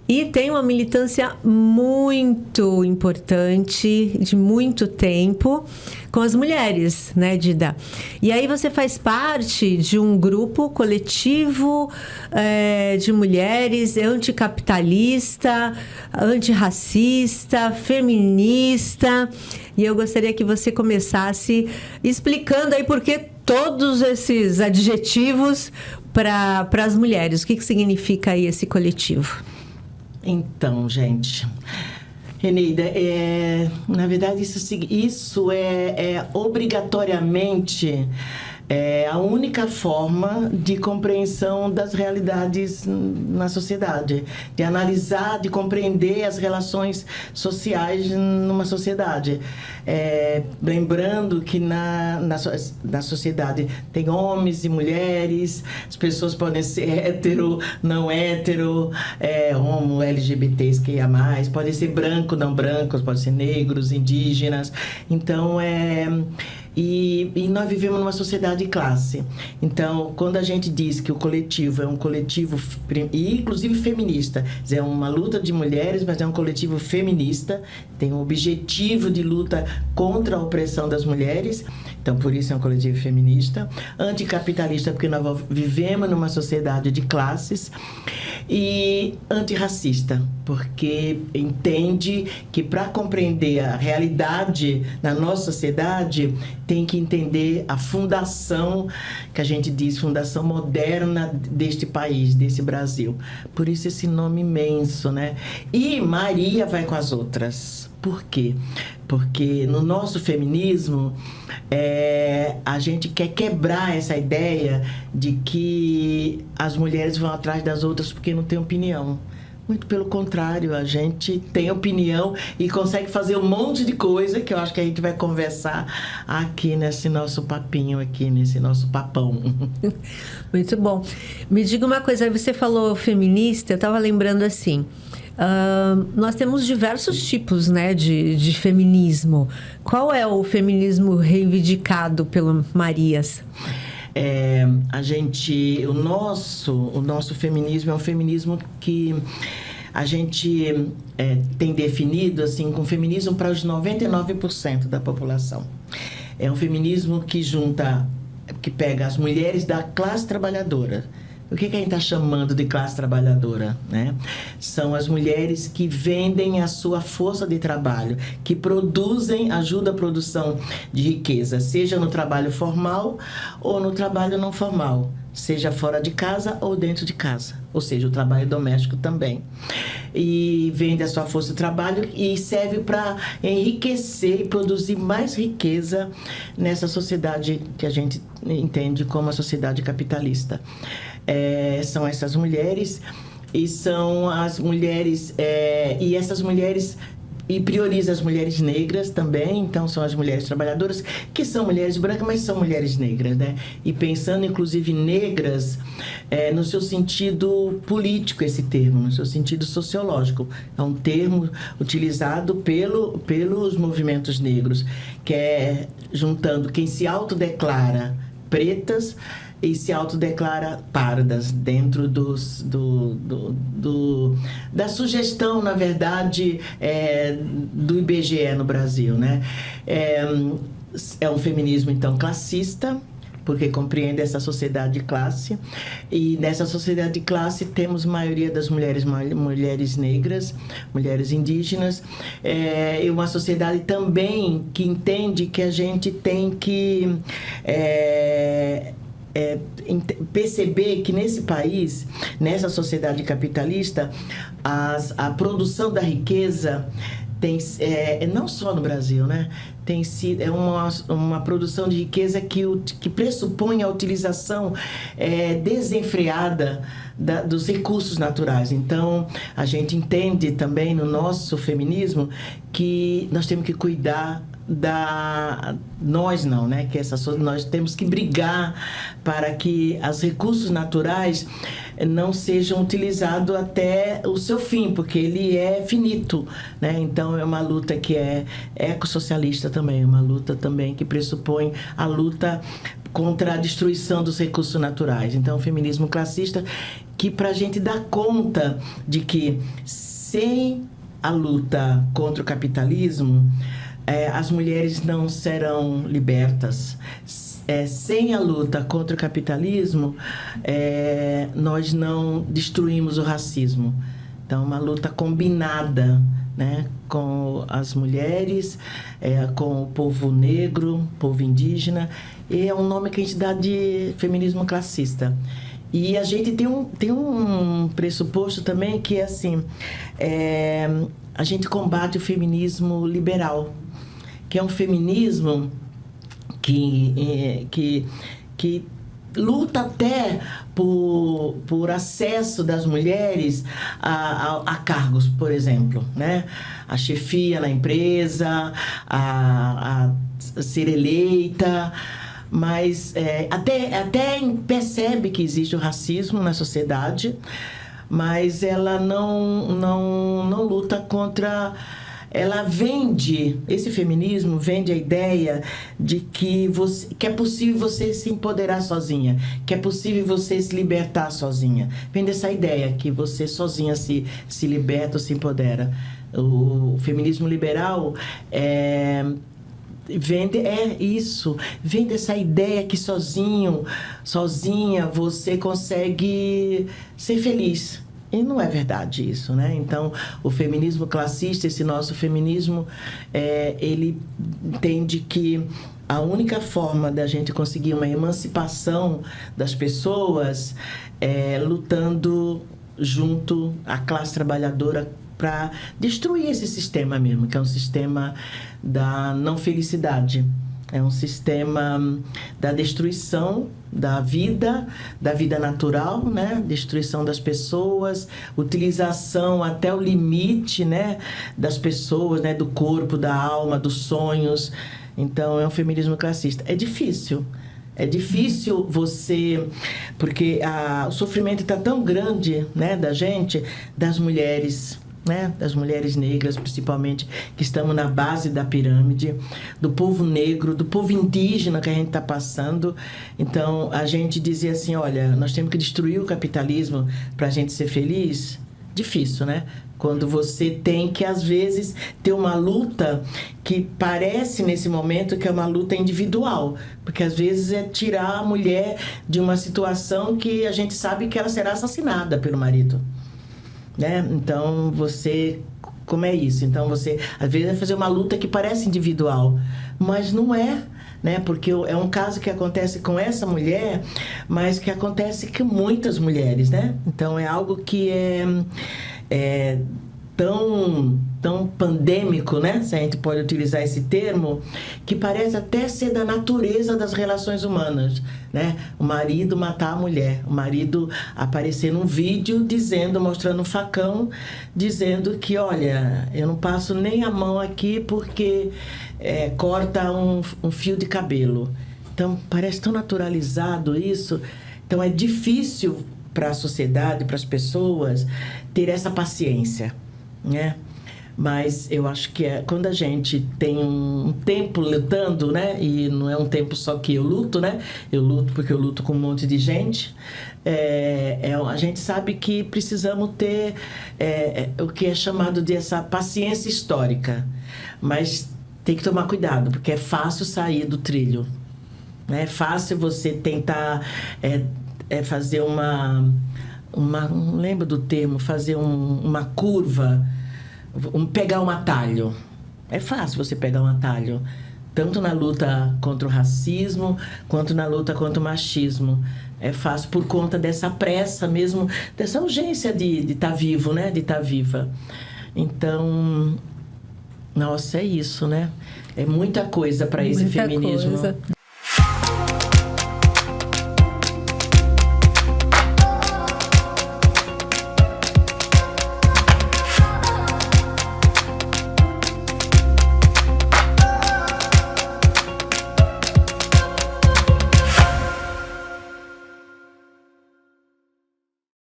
E tem uma militância muito importante, de muito tempo, com as mulheres, né, Dida? E aí você faz parte de um grupo coletivo de mulheres anticapitalista, antirracista, feminista. E eu gostaria que você começasse explicando aí por que todos esses adjetivos para as mulheres. O que significa aí esse coletivo? Então, gente, Eneida, na verdade isso é obrigatoriamente a única forma de compreensão das realidades na sociedade, de analisar, de compreender as relações sociais numa sociedade. Lembrando que na sociedade tem homens e mulheres, as pessoas podem ser hétero, não hétero, homo, LGBTs, que é mais, podem ser branco, não brancos, podem ser negros, indígenas. Então, E nós vivemos numa sociedade de classe. Então, quando a gente diz que o coletivo é um coletivo, inclusive feminista, é uma luta de mulheres, mas é um coletivo feminista, tem um objetivo de luta contra a opressão das mulheres, então por isso é um coletivo feminista, anticapitalista, porque nós vivemos numa sociedade de classes, e antirracista, porque entende que para compreender a realidade na nossa sociedade, tem que entender a fundação, que a gente diz, fundação moderna deste país, desse Brasil. Por isso esse nome imenso, né? E Maria vai com as outras. Por quê? Porque no nosso feminismo, a gente quer quebrar essa ideia de que as mulheres vão atrás das outras porque não têm opinião. Muito pelo contrário, a gente tem opinião e consegue fazer um monte de coisa que eu acho que a gente vai conversar aqui nesse nosso papinho, aqui nesse nosso papão. Muito bom. Me diga uma coisa, você falou feminista, eu estava lembrando assim, nós temos diversos tipos, né, de feminismo. Qual é o feminismo reivindicado pelo Marias? O nosso feminismo é um feminismo que a gente tem definido assim, com feminismo para os 99% da população. É um feminismo que pega as mulheres da classe trabalhadora. O que a gente está chamando de classe trabalhadora, né? São as mulheres que vendem a sua força de trabalho, que ajudam a produção de riqueza, seja no trabalho formal ou no trabalho não formal, seja fora de casa ou dentro de casa, ou seja, o trabalho doméstico também. E vende a sua força de trabalho e serve para enriquecer e produzir mais riqueza nessa sociedade que a gente entende como a sociedade capitalista. São essas mulheres e são as mulheres e essas mulheres e prioriza as mulheres negras também, então são as mulheres trabalhadoras que são mulheres brancas, mas são mulheres negras, né? E pensando inclusive negras no seu sentido político, esse termo, no seu sentido sociológico, é um termo utilizado pelos movimentos negros, que é juntando quem se autodeclara pretas e se autodeclara pardas dentro da sugestão, na verdade, do IBGE no Brasil, né? É um feminismo, então, classista, porque compreende essa sociedade de classe. E nessa sociedade de classe temos a maioria das mulheres negras, mulheres indígenas, e uma sociedade também que entende que a gente tem que perceber que nesse país, nessa sociedade capitalista, a produção da riqueza tem, não só no Brasil, né? Tem sido uma produção de riqueza que pressupõe a utilização desenfreada dos recursos naturais. Então, a gente entende também no nosso feminismo que nós temos que cuidar nós não, né? Nós temos que brigar para que os recursos naturais não sejam utilizados até o seu fim, porque ele é finito, né? Então é uma luta que é ecossocialista também, uma luta também que pressupõe a luta contra a destruição dos recursos naturais. Então, o feminismo classista, que para a gente dar conta de que sem a luta contra o capitalismo, as mulheres não serão libertas. Sem a luta contra o capitalismo, nós não destruímos o racismo. Então, uma luta combinada, né, com as mulheres, com o povo negro, povo indígena, e é um nome que a gente dá de feminismo classista. E a gente tem um pressuposto também que é assim, a gente combate o feminismo liberal, que é um feminismo que luta até por acesso das mulheres a cargos, por exemplo, né? A chefia na empresa, a ser eleita, mas até percebe que existe o racismo na sociedade, mas ela não luta contra. Ela esse feminismo vende a ideia de que é possível você se empoderar sozinha, que é possível você se libertar sozinha. Vende essa ideia que você sozinha se liberta ou se empodera. O feminismo liberal vende essa ideia que sozinha você consegue ser feliz. E não é verdade isso, né? Então, o feminismo classista, esse nosso feminismo, ele entende que a única forma da gente conseguir uma emancipação das pessoas é lutando junto à classe trabalhadora para destruir esse sistema mesmo, que é um sistema da não felicidade. É um sistema da destruição da vida natural, né? Destruição das pessoas, utilização até o limite, né? Das pessoas, né? Do corpo, da alma, dos sonhos. Então, é um feminismo classista. É difícil você... Porque o sofrimento está tão grande, né? Das mulheres... né, das mulheres negras, principalmente, que estamos na base da pirâmide, do povo negro, do povo indígena que a gente está passando. Então, a gente dizia assim, olha, nós temos que destruir o capitalismo para a gente ser feliz. Difícil, né? Quando você tem que, às vezes, ter uma luta que parece, nesse momento, que é uma luta individual. Porque, às vezes, é tirar a mulher de uma situação que a gente sabe que ela será assassinada pelo marido. Né? Então, como é isso? Então, você, às vezes, vai fazer uma luta que parece individual, mas não é, né? Porque é um caso que acontece com essa mulher, mas que acontece com muitas mulheres, né? Então, é algo que é tão pandêmico, né? Se a gente pode utilizar esse termo, que parece até ser da natureza das relações humanas, né? O marido matar a mulher, o marido aparecer num vídeo mostrando um facão, dizendo que, olha, eu não passo nem a mão aqui porque corta um fio de cabelo. Então, parece tão naturalizado isso. Então, é difícil para a sociedade, para as pessoas, ter essa paciência, né? Mas eu acho que quando a gente tem um tempo lutando, né? E não é um tempo só que eu luto, né? Eu luto porque eu luto com um monte de gente. A gente sabe que precisamos ter o que é chamado de essa paciência histórica. Mas tem que tomar cuidado, porque é fácil sair do trilho, né? É fácil você tentar fazer não lembro do termo, fazer uma curva, pegar um atalho. É fácil você pegar um atalho, tanto na luta contra o racismo, quanto na luta contra o machismo. É fácil por conta dessa pressa mesmo, dessa urgência de estar vivo, né? De estar viva. Então, nossa, é isso, né? É muita coisa para esse feminismo. Coisa.